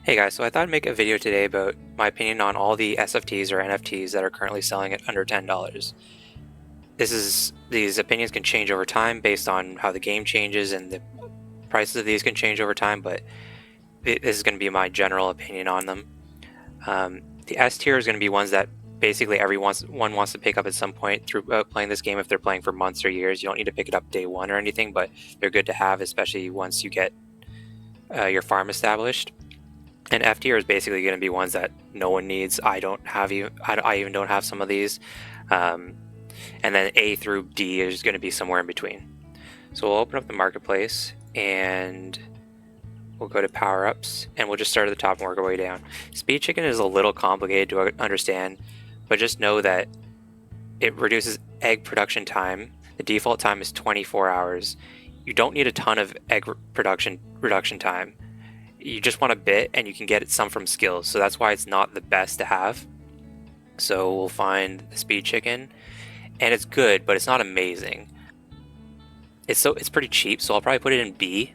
Hey guys, so I thought I'd make a video today about my opinion on all the SFTs or NFTs that are currently selling at under $10. These opinions can change over time based on how the game changes, and the prices of these can change over time, but this is going to be my general opinion on them. The S tier is going to be ones that basically everyone wants to pick up at some point through playing this game. If they're playing for months or years, you don't need to pick it up day one or anything, but they're good to have, especially once you get your farm established. And F tier is basically going to be ones that no one needs. I even don't have some of these. And then A through D is going to be somewhere in between. So we'll open up the marketplace and we'll go to power ups and we'll just start at the top and work our way down. Speed Chicken is a little complicated to understand, but just know that it reduces egg production time. The default time is 24 hours. You don't need a ton of egg reduction time. You just want a bit, and you can get some from skills, so that's why it's not the best to have. So we'll find the Speed Chicken, and it's good, but it's not amazing. It's pretty cheap, so I'll probably put it in B.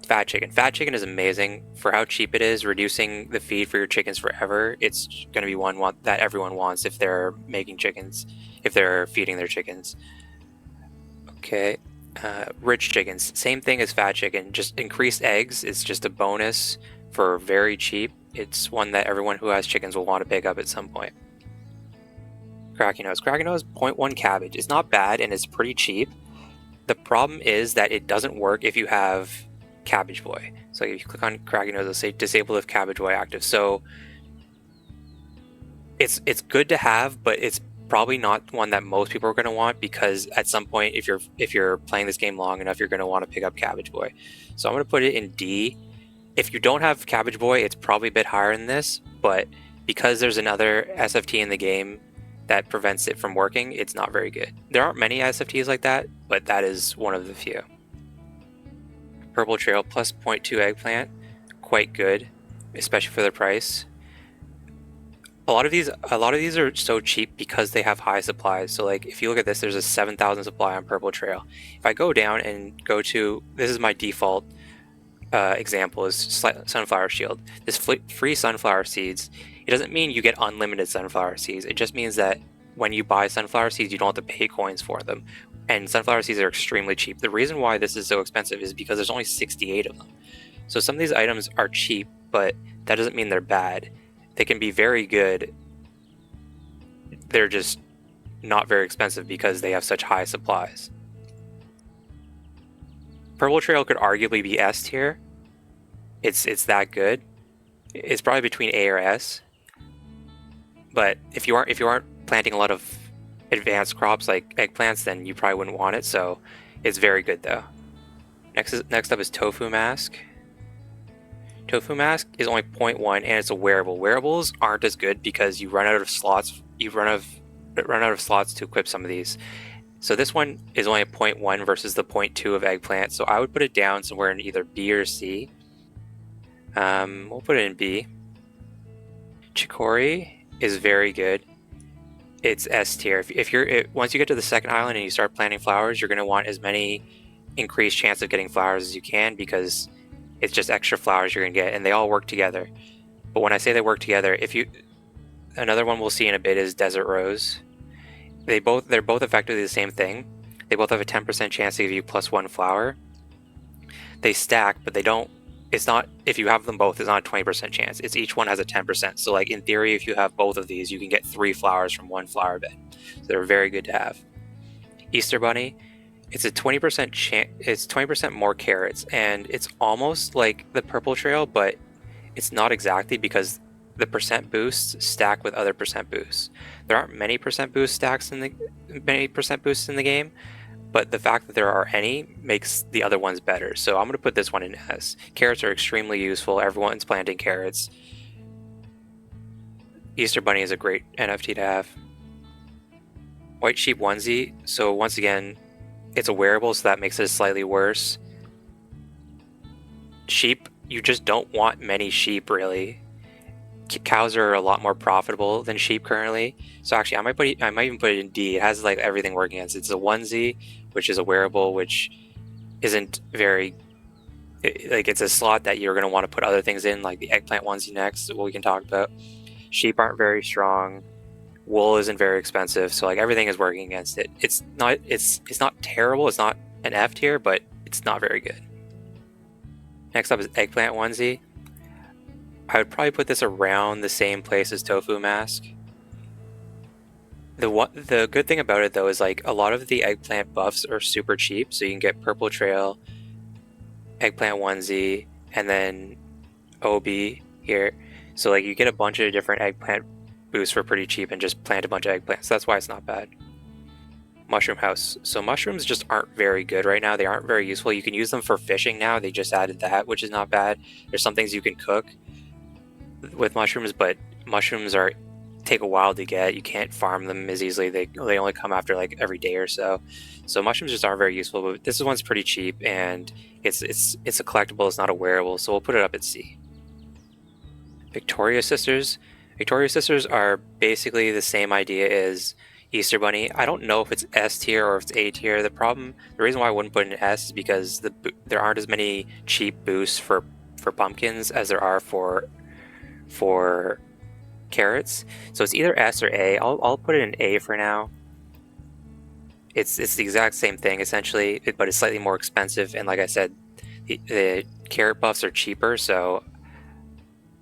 Fat Chicken. Fat Chicken is amazing for how cheap it is, reducing the feed for your chickens forever. It's going to be one that everyone wants if they're making chickens, if they're feeding their chickens. Okay. Rich chickens, same thing as fat chicken, just increased eggs. It's just a bonus for very cheap. It's one that everyone who has chickens will want to pick up at some point. Karkinos. Karkinos 0.1 cabbage. It's not bad and it's pretty cheap. The problem is that it doesn't work if you have Cabbage Boy. So if you click on Karkinos, it'll say disable if Cabbage Boy active. So it's good to have, but it's probably not one that most people are going to want, because at some point, if you're playing this game long enough, you're going to want to pick up Cabbage Boy. So I'm going to put it in D. If you don't have Cabbage Boy, it's probably a bit higher than this, but because there's another SFT in the game that prevents it from working, it's not very good. There aren't many SFTs like that, but that is one of the few. Purple Trail plus 0.2 Eggplant, quite good, especially for the price. A lot of these are so cheap because they have high supplies. So like if you look at this, there's a 7,000 supply on Purple Trail. If I go down and go to, this is my default example, is Sunflower Shield. This free sunflower seeds, it doesn't mean you get unlimited sunflower seeds. It just means that when you buy sunflower seeds, you don't have to pay coins for them. And sunflower seeds are extremely cheap. The reason why this is so expensive is because there's only 68 of them. So some of these items are cheap, but that doesn't mean they're bad. They can be very good. They're just not very expensive because they have such high supplies. Purple Trail could arguably be S tier. It's that good. It's probably between A or S. But if you aren't planting a lot of advanced crops like eggplants, then you probably wouldn't want it. So it's very good though. Next up is Tofu Mask. Tofu Mask is only 0.1 and it's a wearable. Wearables aren't as good because you run out of slots. You run out of slots to equip some of these. So this one is only a 0.1 versus the 0.2 of Eggplant. So I would put it down somewhere in either B or C. We'll put it in B. Chicory is very good. It's S tier. Once you get to the second island and you start planting flowers, you're going to want as many increased chance of getting flowers as you can, because it's just extra flowers you're gonna get, and they all work together. But when I say they work together, another one we'll see in a bit is Desert Rose. They're both effectively the same thing. They both have a 10% chance to give you +1 flower. They stack, but they don't. It's not, if you have them both, it's not a 20% chance. It's each one has a 10%. So like in theory, if you have both of these, you can get 3 flowers from 1 flower bed. So they're very good to have. Easter Bunny. It's a 20% chance. It's 20% more carrots, and it's almost like the Purple Trail, but it's not exactly, because the percent boosts stack with other percent boosts. There aren't many percent boost stacks in the game, but the fact that there are any makes the other ones better. So I'm going to put this one in S. Carrots are extremely useful. Everyone's planting carrots. Easter Bunny is a great NFT to have. White Sheep Onesie. So once again, it's a wearable, so that makes it slightly worse. Sheep, you just don't want many sheep, really. Cows are a lot more profitable than sheep currently. So actually, I might even put it in D. It has like everything working against it. It's a onesie, which is a wearable, which isn't very like it's a slot that you're going to want to put other things in, like the Eggplant Onesie next, what we can talk about. Sheep aren't very strong. Wool isn't very expensive, so like everything is working against it. It's not terrible. It's not an F tier, but it's not very good. Next up is Eggplant Onesie. I would probably put this around the same place as Tofu Mask. The good thing about it though is like a lot of the eggplant buffs are super cheap, so you can get Purple Trail, Eggplant Onesie, and then Obie here. So like you get a bunch of different eggplant boosts for pretty cheap and just plant a bunch of eggplants. That's why it's not bad. Mushroom House. So mushrooms just aren't very good right now. They aren't very useful. You can use them for fishing now. They just added that, which is not bad. There's some things you can cook with mushrooms, but mushrooms take a while to get. You can't farm them as easily. They only come after like every day or so. So mushrooms just aren't very useful, but this one's pretty cheap and it's a collectible, it's not a wearable, so we'll put it up at C. Victoria Sisters. Victoria Sisters are basically the same idea as Easter Bunny. I don't know if it's S tier or if it's A tier. The reason why I wouldn't put it in S is because there aren't as many cheap boosts for pumpkins as there are for carrots. So it's either S or A. I'll put it in A for now. It's the exact same thing essentially, but it's slightly more expensive. And like I said, the carrot buffs are cheaper, so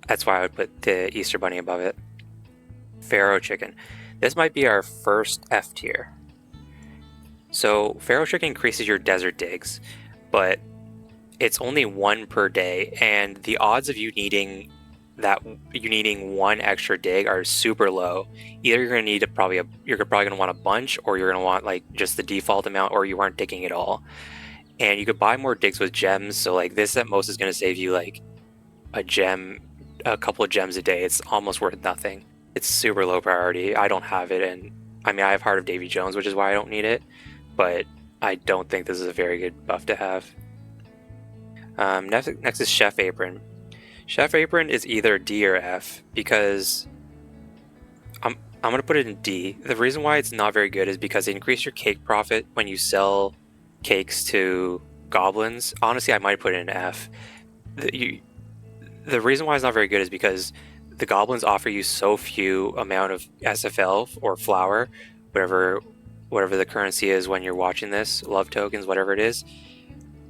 that's why I would put the Easter Bunny above it. Pharaoh Chicken. This might be our first F tier. So Pharaoh Chicken increases your desert digs, but it's only 1 per day, and the odds of you needing one extra dig are super low. Either you're going to need you're probably going to want a bunch, or you're going to want like just the default amount, or you aren't digging at all. And you could buy more digs with gems, so like this at most is going to save you like a couple of gems a day. It's almost worth nothing. It's super low priority. I don't have it, and I mean I have Heart of Davy Jones, which is why I don't need it, but I don't think this is a very good buff to have. Next is Chef Apron. Chef Apron is either D or F, because I'm going to put it in D. The reason why it's not very good is because they increase your cake profit when you sell cakes to goblins. Honestly, I might put it in F. The reason why it's not very good is because the goblins offer you so few amount of SFL or flour, whatever the currency is when you're watching this, love tokens, whatever it is.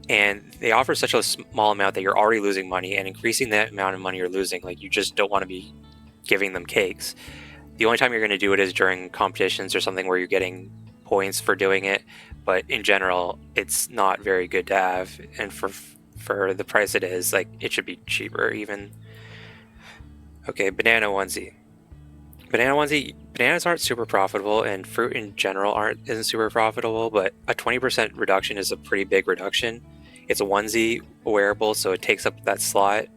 And they offer such a small amount that you're already losing money, and increasing that amount of money you're losing, like you just don't want to be giving them cakes. The only time you're going to do it is during competitions or something where you're getting points for doing it, but in general, it's not very good to have, and for the price it is, like it should be cheaper even. Okay, Banana Onesie. Bananas aren't super profitable, and fruit in general isn't super profitable, but a 20% reduction is a pretty big reduction. It's a onesie wearable, so it takes up that slot.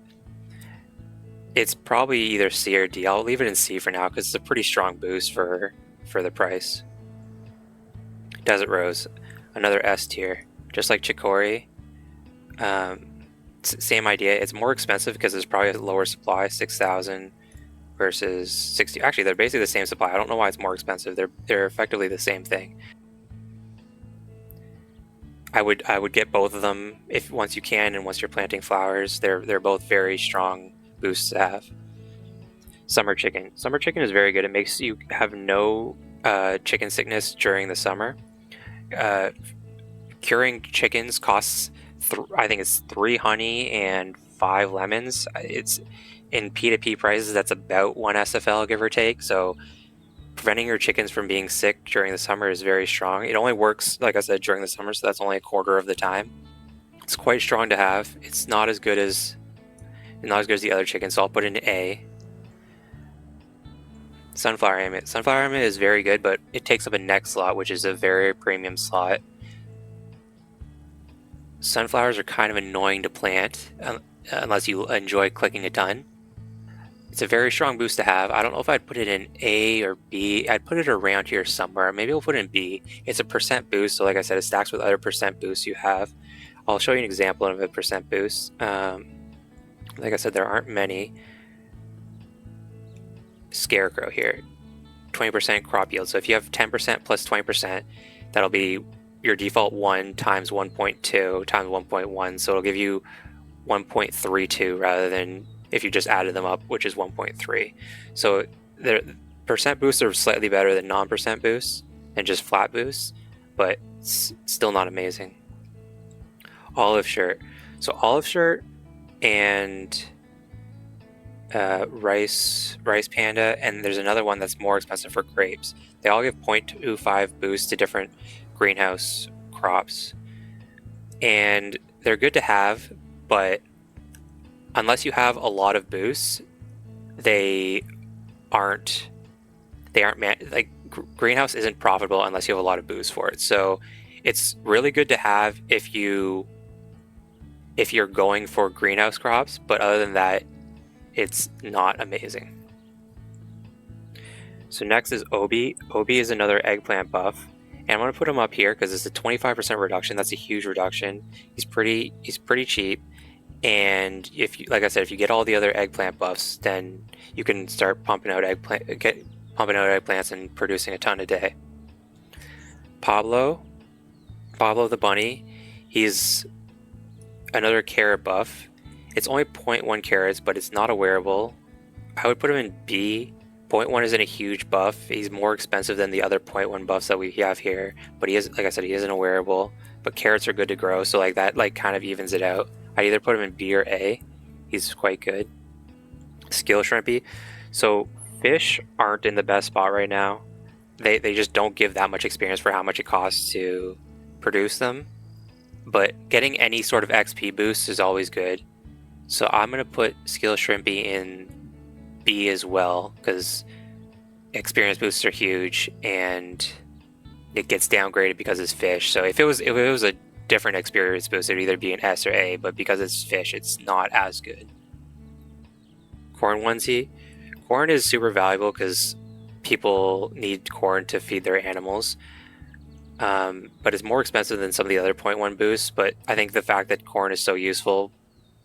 It's probably either C or D. I'll leave it in C for now because it's a pretty strong boost for the price. Desert Rose, another S tier, just like Chicory. Same idea. It's more expensive because there's probably a lower supply, 6,000 versus 60. Actually, they're basically the same supply. I don't know why it's more expensive. They're effectively the same thing. I would get both of them once you can, and once you're planting flowers. They're both very strong boosts to have. Summer Chicken. Summer Chicken is very good. It makes you have no chicken sickness during the summer. Curing chickens costs I think it's 3 honey and 5 lemons. It's in P2P prices, that's about 1 SFL, give or take. So preventing your chickens from being sick during the summer is very strong. It only works, like I said, during the summer, so that's only a quarter of the time. It's quite strong to have. It's not as good as the other chicken, so I'll put it in A. Sunflower Amulet. Sunflower Amulet is very good, but it takes up a neck slot, which is a very premium slot. Sunflowers are kind of annoying to plant unless you enjoy clicking a ton. It's a very strong boost to have. I don't know if I'd put it in A or B. I'd put it around here somewhere. Maybe I'll put it in B. It's a percent boost, so like I said, it stacks with other percent boosts you have. I'll show you an example of a percent boost. Like I said, there aren't many. Scarecrow here, 20% crop yield. So if you have 10% plus 20%, that'll be your default 1 times 1.2 times 1.1. So it'll give you 1.32 rather than if you just added them up, which is 1.3. So the percent boosts are slightly better than non-percent boosts and just flat boosts, but it's still not amazing. Olive shirt. So olive shirt and rice panda, and there's another one that's more expensive for grapes. They all give 0.25 boosts to different greenhouse crops, and they're good to have, but unless you have a lot of boosts, they aren't like greenhouse isn't profitable unless you have a lot of boosts for it. So it's really good to have if you're going for greenhouse crops, but other than that, it's not amazing. So next is Obie. Obie is another eggplant buff, and I'm going to put him up here because it's a 25% reduction. That's a huge reduction. He's pretty cheap, and like I said, if you get all the other eggplant buffs, then you can start pumping out eggplants and producing a ton a day. Pablo the Bunny, he's another carrot buff. It's only 0.1 carrots, but it's not a wearable. I would put him in B. 0.1 isn't a huge buff. He's more expensive than the other 0.1 buffs that we have here, but he is, like I said, he isn't a wearable. But carrots are good to grow, so like that kind of evens it out. I'd either put him in B or A. He's quite good. Skill Shrimpy. So fish aren't in the best spot right now. They just don't give that much experience for how much it costs to produce them. But getting any sort of XP boost is always good. So I'm going to put Skill Shrimpy in B as well, because experience boosts are huge and it gets downgraded because it's fish. So if it was a different experience boost, it would either be an S or A, but because it's fish, it's not as good. Corn Onesie. Corn is super valuable because people need corn to feed their animals. But it's more expensive than some of the other 0.1 boosts, but I think the fact that corn is so useful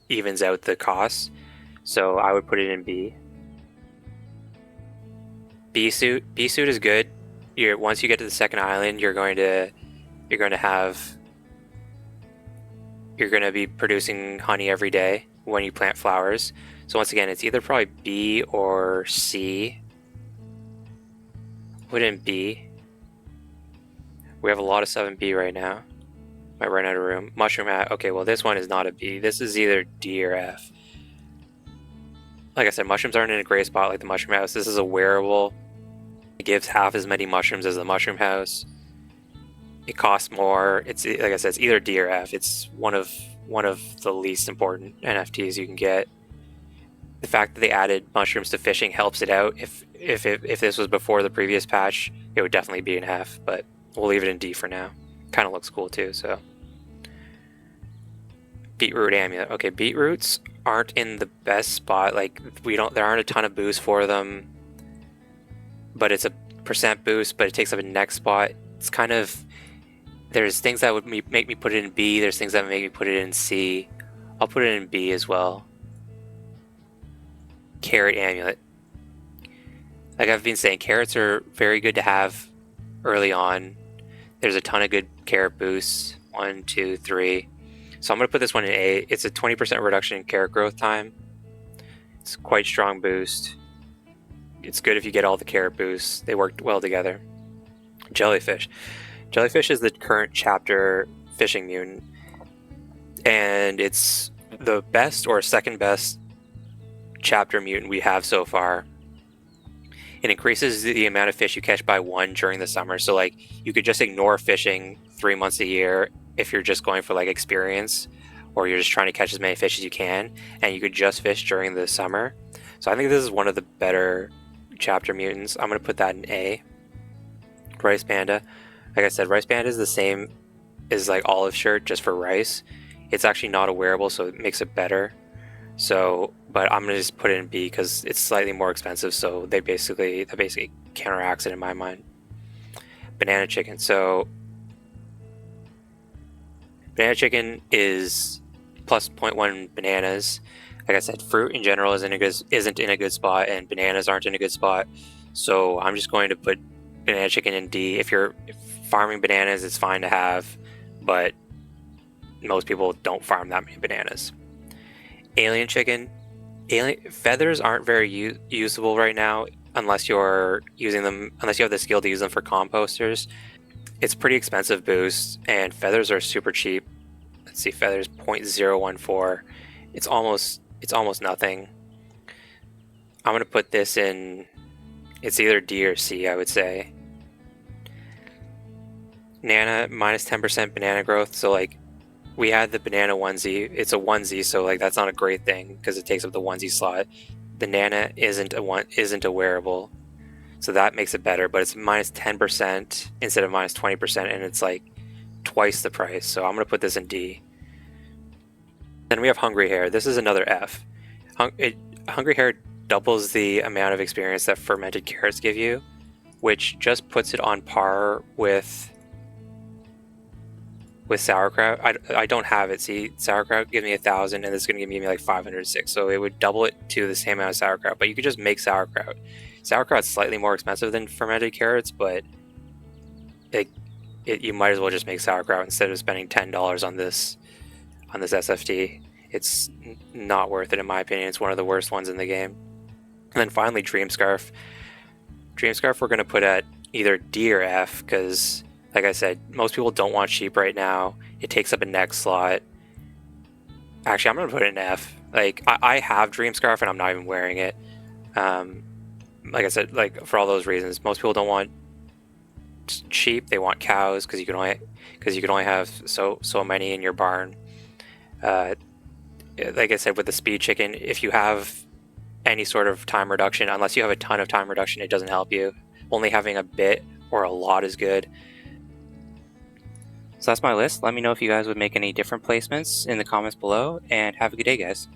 evens out the costs. So I would put it in B. B suit is good. Once you get to the second island, you're going to be producing honey every day when you plant flowers. So once again, it's either probably B or C. Put in B. We have a lot of 7B right now. Might run out of room. Mushroom hat. Okay, well this one is not a B. This is either D or F. Like I said, mushrooms aren't in a great spot like the mushroom house. This is a wearable. It gives half as many mushrooms as the mushroom house. It costs more. It's like I said, it's either D or F. It's one of the least important NFTs you can get. The fact that they added mushrooms to fishing helps it out. If this was before the previous patch, it would definitely be an F, but we'll leave it in D for now. Kind of looks cool too, so. Beetroot Amulet. Okay, beetroots aren't in the best spot. Like there aren't a ton of boosts for them, but it's a percent boost, but it takes up a next spot. It's kind of, there's things that would make me put it in B. There's things that would make me put it in C. I'll put it in B as well. Carrot Amulet. Like I've been saying, carrots are very good to have early on. There's a ton of good carrot boosts. 1, 2, 3. So I'm going to put this one in A. It's a 20% reduction in carrot growth time. It's quite strong boost. It's good if you get all the carrot boosts. They work well together. Jellyfish. Jellyfish is the current chapter fishing mutant. And it's the best or second best chapter mutant we have so far. It increases the amount of fish you catch by 1 during the summer. So like you could just ignore fishing 3 months a year if you're just going for like experience, or you're just trying to catch as many fish as you can, and you could just fish during the summer. So I think this is one of the better chapter mutants. I'm going to put that in A. Rice Panda. Like I said, Rice Panda is the same as like Olive Shirt, just for rice. It's actually not a wearable, so it makes it better. So, but I'm going to just put it in B because it's slightly more expensive, so that basically counteracts it in my mind. Banana Chicken. So Banana Chicken is plus 0.1 bananas. Like I said, fruit in general isn't in a good spot, and bananas aren't in a good spot. So I'm just going to put Banana Chicken in D. If you're farming bananas, it's fine to have, but most people don't farm that many bananas. Alien chicken. Alien feathers aren't very usable right now unless you're using them. Unless you have the skill to use them for composters. It's pretty expensive boost, and feathers are super cheap. Let's see, feathers 0.014. It's almost nothing. I'm gonna put this in. It's either D or C, I would say. Nana minus 10% banana growth. So like, we had the banana onesie. It's a onesie, so like that's not a great thing because it takes up the onesie slot. The Nana isn't a wearable, so that makes it better. But it's minus 10% instead of minus 20%, and it's like twice the price. So I'm gonna put this in D. Then we have Hungry Hare. This is another F. Hungry Hare doubles the amount of experience that fermented carrots give you, which just puts it on par with sauerkraut. I don't have it. See, sauerkraut gives me 1,000, and this is going to give me like 506. So it would double it to the same amount of sauerkraut. But you could just make sauerkraut. Sauerkraut's slightly more expensive than fermented carrots, but you might as well just make sauerkraut instead of spending $10 on this SFT. It's not worth it in my opinion. It's one of the worst ones in the game. And then finally, Dream Scarf. Dream Scarf we're going to put at either D or F because, like I said, most people don't want sheep right now. It takes up a neck slot. Actually, I'm going to put it in F. Like, I have Dream Scarf and I'm not even wearing it. Like I said, like for all those reasons, most people don't want sheep. They want cows because you can only have so many in your barn. Like I said, with the speed chicken, if you have any sort of time reduction, unless you have a ton of time reduction, it doesn't help you. Only having a bit or a lot is good. So that's my list. Let me know if you guys would make any different placements in the comments below, and have a good day, guys.